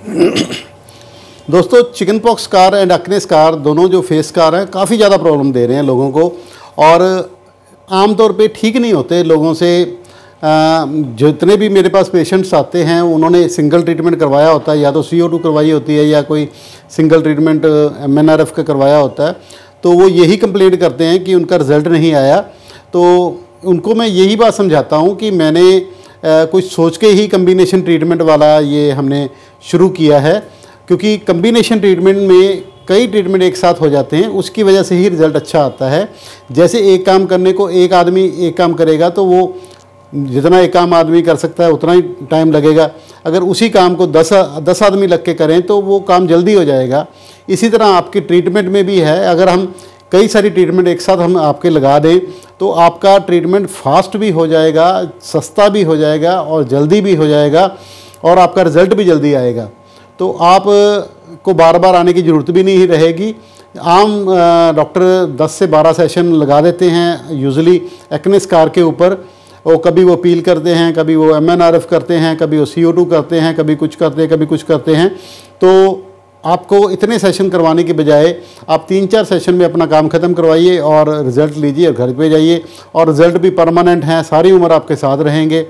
दोस्तों, chicken pox scar and acne scar दोनों जो फेस स्कार हैं काफ़ी ज़्यादा प्रॉब्लम दे रहे हैं लोगों को, और आमतौर पे ठीक नहीं होते लोगों से। जितने भी मेरे पास पेशेंट्स आते हैं उन्होंने सिंगल ट्रीटमेंट करवाया होता है, या तो CO2 करवाई होती है या कोई सिंगल ट्रीटमेंट MNRF का करवाया होता है, तो वो यही कंप्लेंट करते हैं कि उनका रिज़ल्ट नहीं आया। तो उनको मैं यही बात समझाता हूँ कि मैंने कुछ सोच के ही कम्बिनेशन ट्रीटमेंट वाला ये हमने शुरू किया है, क्योंकि कम्बिनेशन ट्रीटमेंट में कई ट्रीटमेंट एक साथ हो जाते हैं, उसकी वजह से ही रिज़ल्ट अच्छा आता है। जैसे एक काम करने को एक आदमी एक काम करेगा तो वो जितना एक काम आदमी कर सकता है उतना ही टाइम लगेगा। अगर उसी काम को 10 आदमी लग के करें तो वो काम जल्दी हो जाएगा। इसी तरह आपके ट्रीटमेंट में भी है, अगर हम कई सारी ट्रीटमेंट एक साथ हम आपके लगा दें तो आपका ट्रीटमेंट फास्ट भी हो जाएगा, सस्ता भी हो जाएगा और जल्दी भी हो जाएगा, और आपका रिज़ल्ट भी जल्दी आएगा। तो आप को बार बार आने की ज़रूरत भी नहीं रहेगी। आम डॉक्टर 10 से 12 सेशन लगा देते हैं यूजुअली एक्ने स्कार के ऊपर, और कभी वो पील करते हैं, कभी वो MNRF करते हैं, कभी वो CO2 करते हैं, कभी कुछ करते हैं, कभी कुछ करते हैं। तो आपको इतने सेशन करवाने के बजाय आप 3-4 सेशन में अपना काम ख़त्म करवाइए और रिज़ल्ट लीजिए और घर पे जाइए, और रिज़ल्ट भी परमानेंट हैं, सारी उम्र आपके साथ रहेंगे।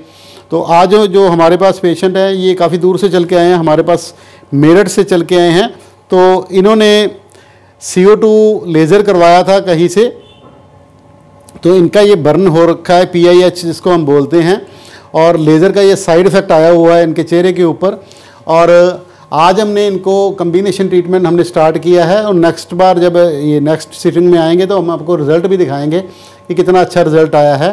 तो आज जो हमारे पास पेशेंट है ये काफ़ी दूर से चल के आए हैं, हमारे पास मेरठ से चल के आए हैं। तो इन्होंने CO2 लेज़र करवाया था कहीं से, तो इनका ये बर्न हो रखा है, PIH जिसको हम बोलते हैं, और लेज़र का ये साइड इफ़ेक्ट आया हुआ है इनके चेहरे के ऊपर। और आज हमने इनको कम्बिनेशन ट्रीटमेंट हमने स्टार्ट किया है, और नेक्स्ट बार जब ये नेक्स्ट सिटिंग में आएंगे तो हम आपको रिज़ल्ट भी दिखाएंगे कि कितना अच्छा रिज़ल्ट आया है।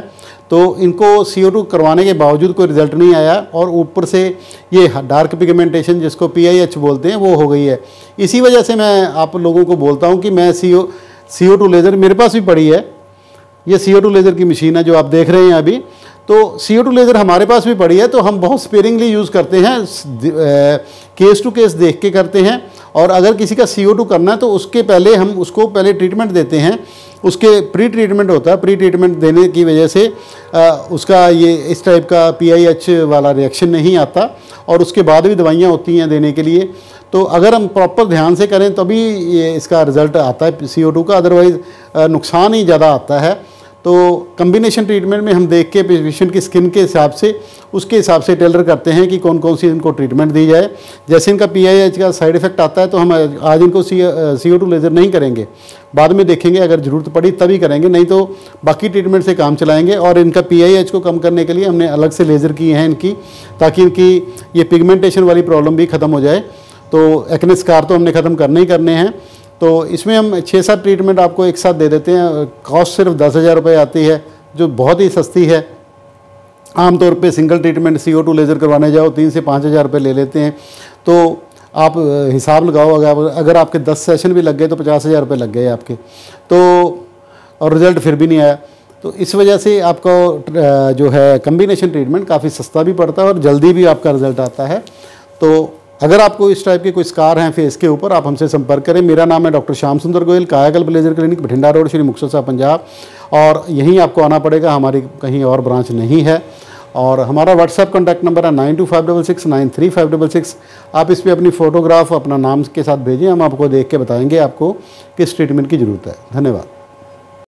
तो इनको CO2 करवाने के बावजूद कोई रिज़ल्ट नहीं आया, और ऊपर से ये डार्क पिगमेंटेशन जिसको PIH बोलते हैं वो हो गई है। इसी वजह से मैं आप लोगों को बोलता हूँ कि मैं CO2 लेज़र मेरे पास भी पड़ी है, ये CO2 लेज़र की मशीन है जो आप देख रहे हैं अभी। तो CO2 लेज़र हमारे पास भी पड़ी है, तो हम बहुत स्पेयरिंगली यूज़ करते हैं, केस टू केस देख के करते हैं। और अगर किसी का CO2 करना है तो उसके पहले हम उसको पहले ट्रीटमेंट देते हैं, उसके प्री ट्रीटमेंट होता है। प्री ट्रीटमेंट देने की वजह से उसका ये इस टाइप का PIH वाला रिएक्शन नहीं आता, और उसके बाद भी दवाइयाँ होती हैं देने के लिए। तो अगर हम प्रॉपर ध्यान से करें तभी ये इसका रिज़ल्ट आता है CO2 का, अदरवाइज़ नुकसान ही ज़्यादा आता है। तो कम्बिनेशन ट्रीटमेंट में हम देख के पेशेंट की स्किन के हिसाब से उसके हिसाब से टेलर करते हैं कि कौन कौन सी इनको ट्रीटमेंट दी जाए। जैसे इनका PIH का साइड इफ़ेक्ट आता है तो हम आज इनको CO2 लेज़र नहीं करेंगे, बाद में देखेंगे, अगर ज़रूरत पड़ी तभी करेंगे, नहीं तो बाकी ट्रीटमेंट से काम चलाएंगे। और इनका PIH को कम करने के लिए हमने अलग से लेज़र किए हैं इनकी, ताकि इनकी ये पिगमेंटेशन वाली प्रॉब्लम भी ख़त्म हो जाए। तो एक्ने स्कार तो हमने ख़त्म करने ही करने हैं। तो इसमें हम 6-7 ट्रीटमेंट आपको एक साथ दे देते हैं। कॉस्ट सिर्फ 10,000 रुपये आती है, जो बहुत ही सस्ती है। आमतौर पे सिंगल ट्रीटमेंट CO2 लेज़र करवाने जाओ 3 से 5,000 रुपये ले लेते हैं। तो आप हिसाब लगाओ, अगर आपके 10 सेशन भी लग गए तो 50,000 रुपये लग गए आपके, तो और रिज़ल्ट फिर भी नहीं आया। तो इस वजह से आपको जो है कम्बिनेशन ट्रीटमेंट काफ़ी सस्ता भी पड़ता है और जल्दी भी आपका रिज़ल्ट आता है। तो अगर आपको इस टाइप के कोई स्कार हैं फेस के ऊपर, आप हमसे संपर्क करें। मेरा नाम है डॉक्टर श्याम सुंदर गोयल, कायाकल्प laser clinic, Bathinda road, Shri Muktsar साहब, पंजाब। और यहीं आपको आना पड़ेगा, हमारी कहीं और ब्रांच नहीं है। और हमारा व्हाट्सएप कॉन्टैक्ट नंबर है 9256693566। आप इस पर अपनी फ़ोटोग्राफ अपना नाम के साथ भेजें, हम आपको देख के बताएंगे आपको किस ट्रीटमेंट की ज़रूरत है। धन्यवाद।